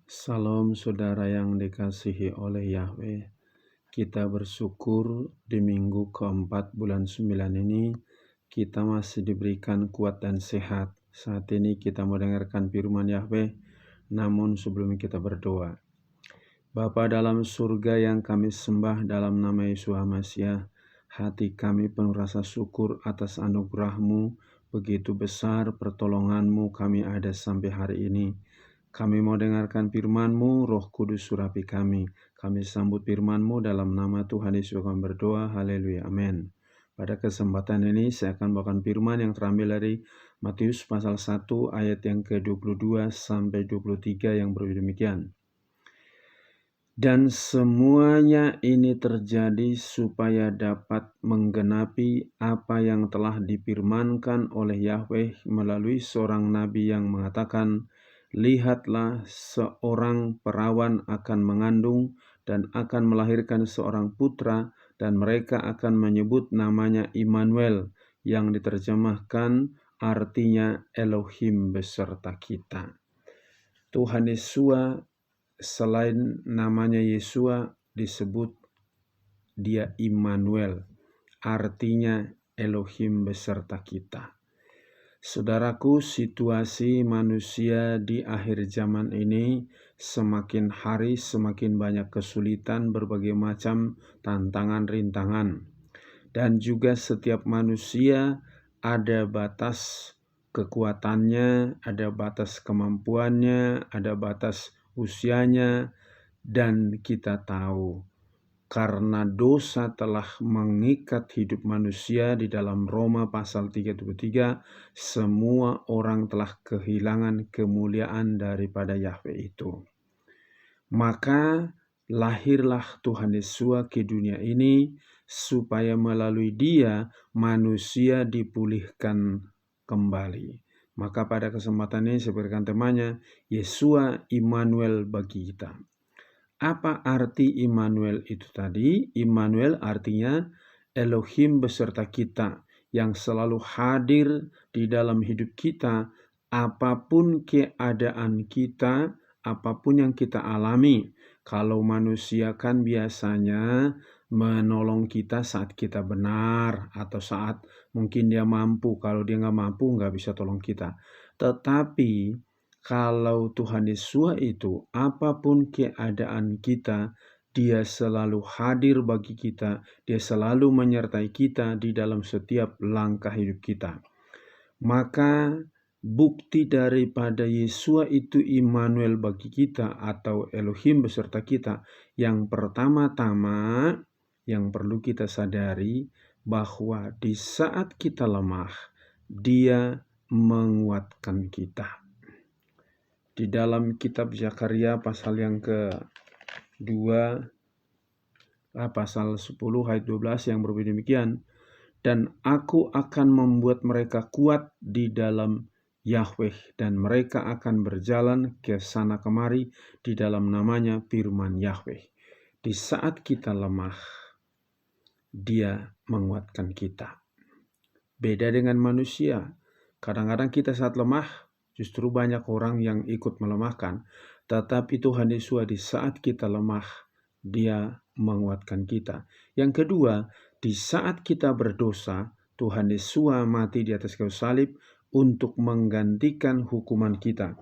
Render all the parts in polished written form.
Salam saudara yang dikasihi oleh Yahweh. Kita bersyukur di minggu keempat bulan 9 ini kita masih diberikan kuat dan sehat. Saat ini kita mendengarkan firman Yahweh, namun sebelum kita berdoa. Bapa dalam surga yang kami sembah dalam nama Yesus Masiah, hati kami penuh rasa syukur atas anugerah-Mu, begitu besar pertolongan-Mu kami ada sampai hari ini. Kami mau dengarkan firman-Mu, Roh Kudus surapi kami. Kami sambut firman-Mu dalam nama Tuhan Yesus kami berdoa, haleluya, amin. Pada kesempatan ini saya akan bawakan firman yang terambil dari Matius pasal 1 ayat yang ke-22 sampai 23 yang berbunyi demikian. Dan semuanya ini terjadi supaya dapat menggenapi apa yang telah difirmankan oleh Yahweh melalui seorang nabi yang mengatakan, "Lihatlah, seorang perawan akan mengandung dan akan melahirkan seorang putra, dan mereka akan menyebut namanya Immanuel," yang diterjemahkan artinya Elohim beserta kita. Tuhan Yesus, selain namanya Yesua, disebut dia Immanuel, artinya Elohim beserta kita. Saudaraku, situasi manusia di akhir zaman ini semakin hari semakin banyak kesulitan, berbagai macam tantangan, rintangan. Dan juga setiap manusia ada batas kekuatannya, ada batas kemampuannya, ada batas usianya, dan kita tahu karena dosa telah mengikat hidup manusia di dalam Roma pasal 33, semua orang telah kehilangan kemuliaan daripada Yahweh itu. Maka lahirlah Tuhan Yesus ke dunia ini supaya melalui Dia manusia dipulihkan kembali. Maka pada kesempatan ini saya berikan temanya, Yesua Immanuel bagi kita. Apa arti Immanuel itu tadi? Immanuel artinya Elohim beserta kita, yang selalu hadir di dalam hidup kita, apapun keadaan kita, apapun yang kita alami. Kalau manusia kan biasanya menolong kita saat kita benar, atau saat mungkin dia mampu. Kalau dia nggak mampu, nggak bisa tolong kita. Tetapi kalau Tuhan Yesus itu, apapun keadaan kita, Dia selalu hadir bagi kita, Dia selalu menyertai kita di dalam setiap langkah hidup kita. Maka bukti daripada Yesus itu Immanuel bagi kita atau Elohim beserta kita, yang pertama-tama yang perlu kita sadari bahwa di saat kita lemah, Dia menguatkan kita. Di dalam kitab Zakaria pasal yang ke-2, pasal 10 ayat 12 yang berbunyi demikian, "Dan aku akan membuat mereka kuat di dalam Yahweh, dan mereka akan berjalan ke sana kemari di dalam namanya," firman Yahweh. Di saat kita lemah, Dia menguatkan kita. Beda dengan manusia. Kadang-kadang kita saat lemah, justru banyak orang yang ikut melemahkan. Tetapi Tuhan Yesus di saat kita lemah, Dia menguatkan kita. Yang kedua, di saat kita berdosa, Tuhan Yesus mati di atas kayu salib untuk menggantikan hukuman kita.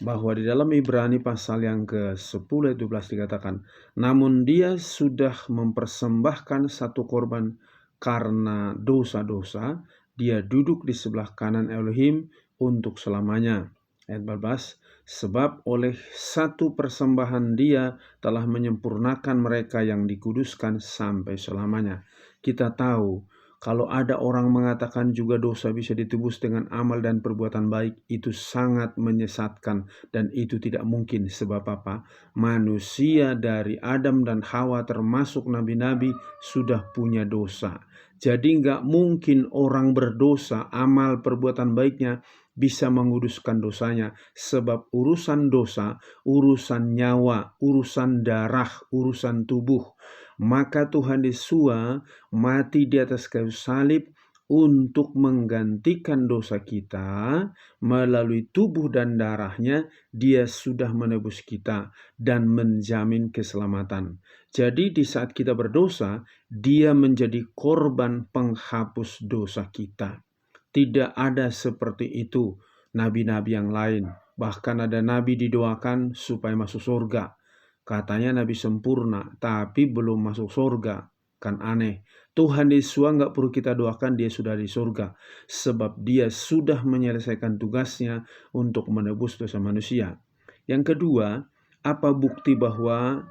Bahwa di dalam Ibrani pasal yang ke-10 ayat 12 dikatakan, "Namun Dia sudah mempersembahkan satu korban karena dosa-dosa, Dia duduk di sebelah kanan Elohim untuk selamanya." Ayat 14, "Sebab oleh satu persembahan Dia telah menyempurnakan mereka yang dikuduskan sampai selamanya." Kita tahu, kalau ada orang mengatakan juga dosa bisa ditebus dengan amal dan perbuatan baik, itu sangat menyesatkan dan itu tidak mungkin. Sebab apa? Manusia dari Adam dan Hawa termasuk nabi-nabi sudah punya dosa. Jadi nggak mungkin orang berdosa, amal perbuatan baiknya bisa menguduskan dosanya. Sebab urusan dosa, urusan nyawa, urusan darah, urusan tubuh. Maka Tuhan Yesus mati di atas kayu salib untuk menggantikan dosa kita melalui tubuh dan darahnya. Dia sudah menebus kita dan menjamin keselamatan. Jadi di saat kita berdosa, dia menjadi korban penghapus dosa kita. Tidak ada seperti itu nabi-nabi yang lain. Bahkan ada nabi didoakan supaya masuk surga. Katanya nabi sempurna, tapi belum masuk surga. Kan aneh. Tuhan Yesus nggak perlu kita doakan, dia sudah di surga. Sebab dia sudah menyelesaikan tugasnya untuk menebus dosa manusia. Yang kedua, apa bukti bahwa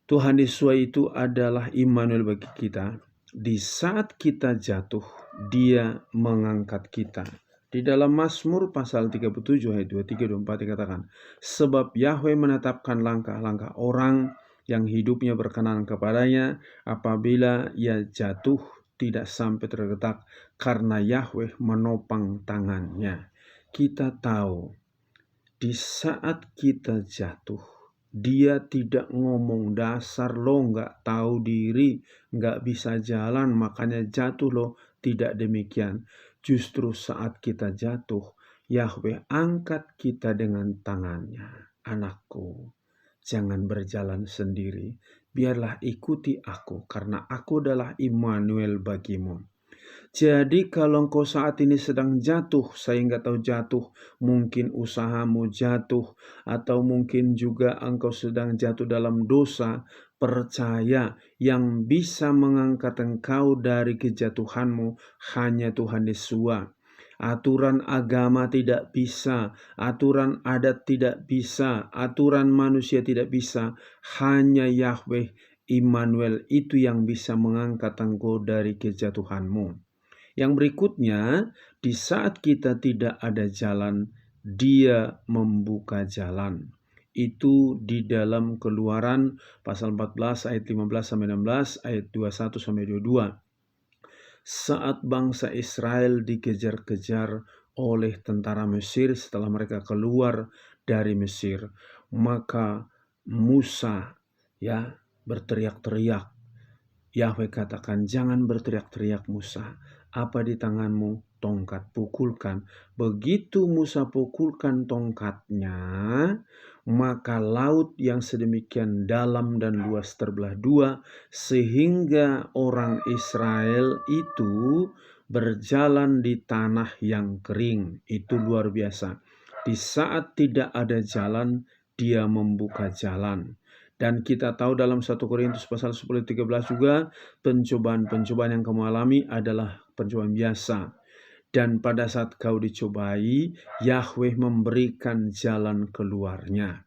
Tuhan Yesus itu adalah Immanuel bagi kita? Di saat kita jatuh, dia mengangkat kita. Di dalam Mazmur pasal 37 ayat 23 24 dikatakan, sebab Yahweh menetapkan langkah-langkah orang yang hidupnya berkenan kepadanya, apabila ia jatuh tidak sampai tergeletak, karena Yahweh menopang tangannya. Kita tahu di saat kita jatuh, dia tidak ngomong dasar lo nggak tahu diri, nggak bisa jalan makanya jatuh lo. Tidak demikian. Justru saat kita jatuh, Yahweh angkat kita dengan tangannya. Anakku, jangan berjalan sendiri. Biarlah ikuti aku, karena aku adalah Immanuel bagimu. Jadi kalau engkau saat ini sedang jatuh, saya nggak tahu jatuh, mungkin usahamu jatuh, atau mungkin juga engkau sedang jatuh dalam dosa, percaya yang bisa mengangkat engkau dari kejatuhanmu hanya Tuhan Yesus. Aturan agama tidak bisa, aturan adat tidak bisa, aturan manusia tidak bisa, hanya Yahweh Immanuel itu yang bisa mengangkat engkau dari kejatuhanmu. Yang berikutnya, di saat kita tidak ada jalan, dia membuka jalan. Itu di dalam Keluaran pasal 14 ayat 15 sampai 16, ayat 21 sampai 22. Saat bangsa Israel dikejar-kejar oleh tentara Mesir setelah mereka keluar dari Mesir, maka Musa berteriak-teriak. Yahweh katakan, jangan berteriak-teriak Musa. Apa di tanganmu? Tongkat, pukulkan. Begitu Musa pukulkan tongkatnya, maka laut yang sedemikian dalam dan luas terbelah dua, sehingga orang Israel itu berjalan di tanah yang kering. Itu luar biasa. Di saat tidak ada jalan, dia membuka jalan. Dan kita tahu dalam 1 Korintus pasal 10-13 juga, pencobaan-pencobaan yang kamu alami adalah pencobaan biasa. Dan pada saat kau dicobai, Yahweh memberikan jalan keluarnya.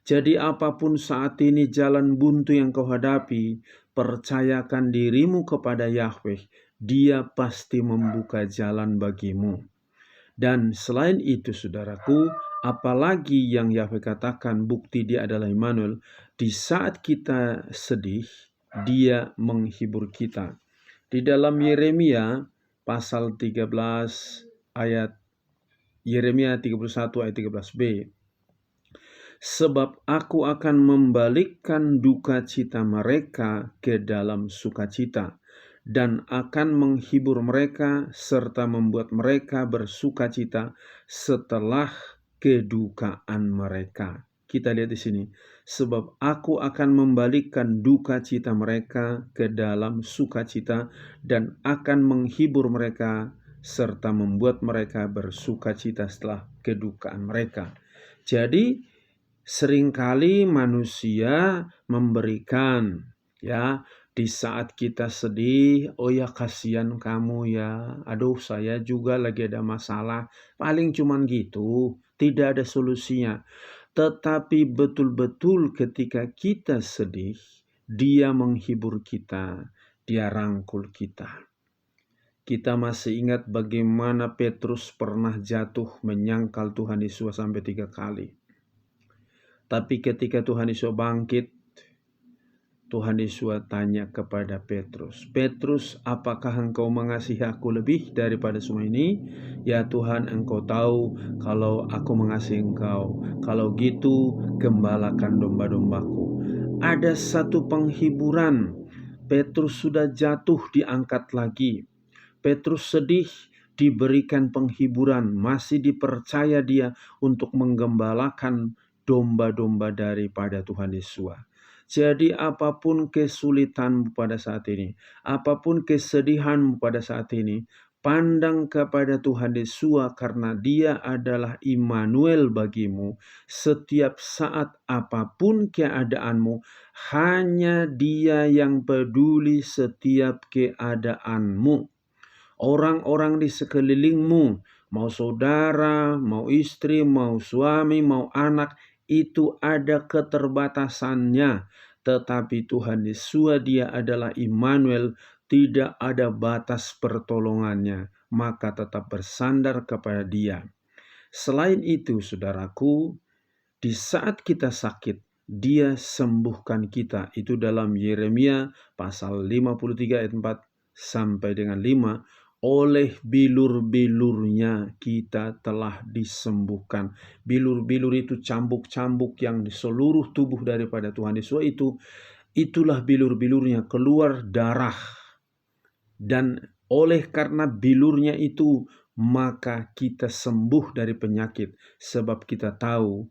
Jadi apapun saat ini jalan buntu yang kau hadapi, percayakan dirimu kepada Yahweh. Dia pasti membuka jalan bagimu. Dan selain itu saudaraku, apalagi yang Yahweh katakan bukti dia adalah Immanuel, di saat kita sedih, dia menghibur kita. Di dalam Yeremia pasal 13 ayat Yeremia 31 ayat 13b. Sebab aku akan membalikkan duka cita mereka ke dalam sukacita, dan akan menghibur mereka serta membuat mereka bersukacita setelah kedukaan mereka. Kita lihat di sini, sebab aku akan membalikkan duka cita mereka ke dalam sukacita dan akan menghibur mereka serta membuat mereka bersukacita setelah kedukaan mereka. Jadi seringkali manusia memberikan di saat kita sedih, oh ya kasihan kamu ya, aduh saya juga lagi ada masalah, paling cuman gitu, tidak ada solusinya. Tetapi betul-betul ketika kita sedih, dia menghibur kita, dia rangkul kita. Kita masih ingat bagaimana Petrus pernah jatuh menyangkal Tuhan Yesus sampai 3 kali. Tapi ketika Tuhan Yesus bangkit, Tuhan Yesus tanya kepada Petrus, Petrus, apakah engkau mengasihi aku lebih daripada semua ini? Ya Tuhan, engkau tahu kalau aku mengasihi engkau. Kalau gitu, gembalakan domba-dombaku. Ada satu penghiburan. Petrus sudah jatuh, diangkat lagi. Petrus sedih, diberikan penghiburan, masih dipercaya dia untuk menggembalakan domba-domba daripada Tuhan Yesus. Jadi apapun kesulitanmu pada saat ini, apapun kesedihanmu pada saat ini, pandang kepada Tuhan Yesus karena Dia adalah Immanuel bagimu. Setiap saat apapun keadaanmu, hanya Dia yang peduli setiap keadaanmu. Orang-orang di sekelilingmu, mau saudara, mau istri, mau suami, mau anak, itu ada keterbatasannya. Tetapi Tuhan Yesus, Dia adalah Immanuel, tidak ada batas pertolongannya, maka tetap bersandar kepada Dia. Selain itu, saudaraku, di saat kita sakit, Dia sembuhkan kita. Itu dalam Yeremia pasal 53 ayat 4 sampai dengan 5. Oleh bilur-bilurnya kita telah disembuhkan. Bilur-bilur itu cambuk-cambuk yang di seluruh tubuh daripada Tuhan Yesus itulah bilur-bilurnya, keluar darah. Dan oleh karena bilurnya itu, maka kita sembuh dari penyakit. Sebab kita tahu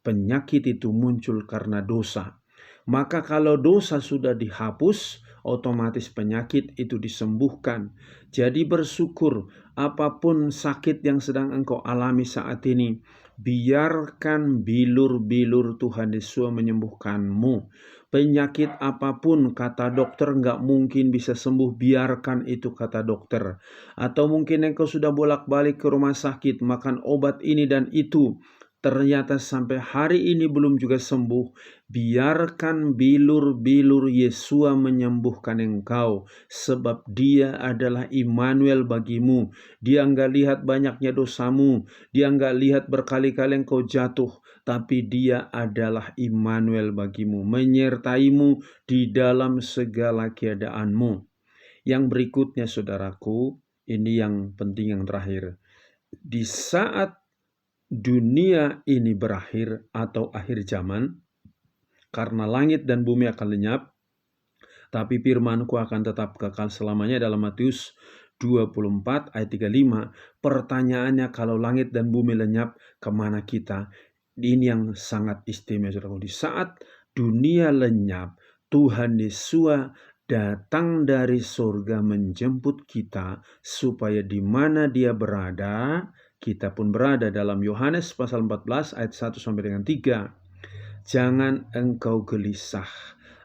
penyakit itu muncul karena dosa. Maka kalau dosa sudah dihapus, otomatis penyakit itu disembuhkan. Jadi bersyukur apapun sakit yang sedang engkau alami saat ini, biarkan bilur-bilur Tuhan Yesus menyembuhkanmu. Penyakit apapun, kata dokter nggak mungkin bisa sembuh, biarkan itu kata dokter. Atau mungkin engkau sudah bolak-balik ke rumah sakit, makan obat ini dan itu, ternyata sampai hari ini belum juga sembuh. Biarkan bilur-bilur Yesus menyembuhkan engkau, sebab Dia adalah Immanuel bagimu. Dia enggak lihat banyaknya dosamu, Dia enggak lihat berkali-kali engkau jatuh, tapi Dia adalah Immanuel bagimu, menyertaimu di dalam segala keadaanmu. Yang berikutnya, saudaraku, ini yang penting, yang terakhir. Di saat dunia ini berakhir atau akhir zaman, karena langit dan bumi akan lenyap, tapi firman-Ku akan tetap kekal selamanya, dalam Matius 24 ayat 35. Pertanyaannya, kalau langit dan bumi lenyap, kemana kita? Ini yang sangat istimewa, saudara. Di saat dunia lenyap, Tuhan Yesus datang dari surga menjemput kita, supaya di mana Dia berada, kita pun berada. Dalam Yohanes pasal 14 ayat 1 sampai dengan 3. Jangan engkau gelisah.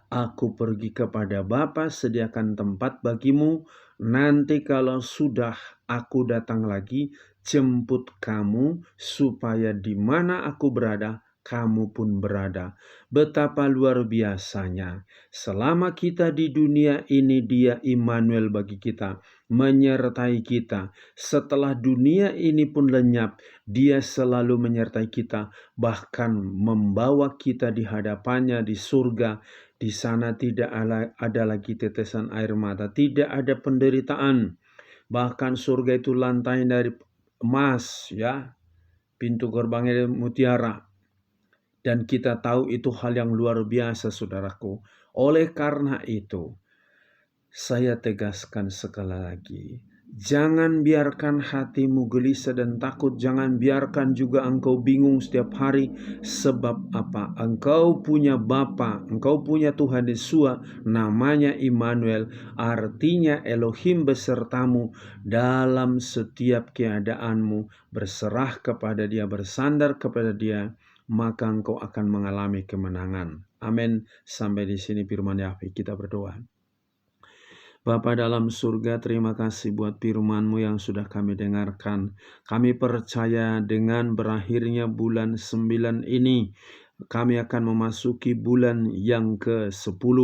Aku pergi kepada Bapa, sediakan tempat bagimu. Nanti kalau sudah aku datang lagi, jemput kamu, supaya di mana aku berada, kamu pun berada. Betapa luar biasanya. Selama kita di dunia ini, Dia Immanuel bagi kita, menyertai kita. Setelah dunia ini pun lenyap, Dia selalu menyertai kita, bahkan membawa kita di hadapannya di surga. Di sana tidak ada lagi tetesan air mata, tidak ada penderitaan. Bahkan surga itu lantai dari emas, ya, pintu gerbangnya mutiara. Dan kita tahu itu hal yang luar biasa, saudaraku. Oleh karena itu, saya tegaskan sekali lagi, jangan biarkan hatimu gelisah dan takut. Jangan biarkan juga engkau bingung setiap hari. Sebab apa? Engkau punya Bapa, engkau punya Tuhan Yesus, namanya Immanuel, artinya Elohim besertamu dalam setiap keadaanmu. Berserah kepada Dia, bersandar kepada Dia, maka engkau akan mengalami kemenangan. Amin. Sampai di sini firman Yahweh. Kita berdoa. Bapa dalam surga, terima kasih buat firman-Mu yang sudah kami dengarkan. Kami percaya dengan berakhirnya bulan 9 ini, kami akan memasuki bulan yang ke-10.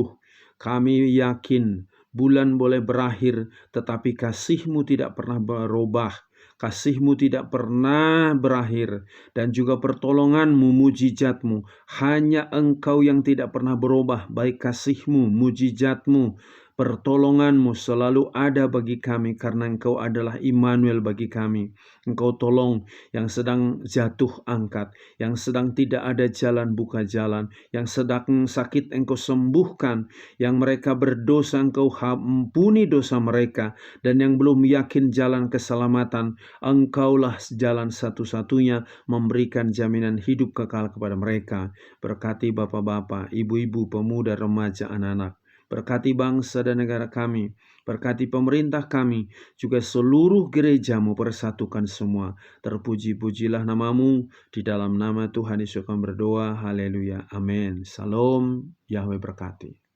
Kami yakin bulan boleh berakhir, tetapi kasih-Mu tidak pernah berubah. Kasih-Mu tidak pernah berakhir, dan juga pertolongan-Mu, mujizat-Mu. Hanya Engkau yang tidak pernah berubah, baik kasih-Mu, mujizat-Mu, Pertolongan-Mu selalu ada bagi kami karena Engkau adalah Immanuel bagi kami. Engkau tolong yang sedang jatuh angkat, yang sedang tidak ada jalan buka jalan, yang sedang sakit Engkau sembuhkan, yang mereka berdosa Engkau ampuni dosa mereka, dan yang belum yakin jalan keselamatan, Engkaulah jalan satu-satunya memberikan jaminan hidup kekal kepada mereka. Berkati bapak-bapak, ibu-ibu, pemuda, remaja, anak-anak. Berkati bangsa dan negara kami, berkati pemerintah kami, juga seluruh gereja-Mu, persatukan semua. Terpuji-pujilah nama-Mu, di dalam nama Tuhan Yesus kami berdoa, haleluya, amin. Salam, Yahweh berkati.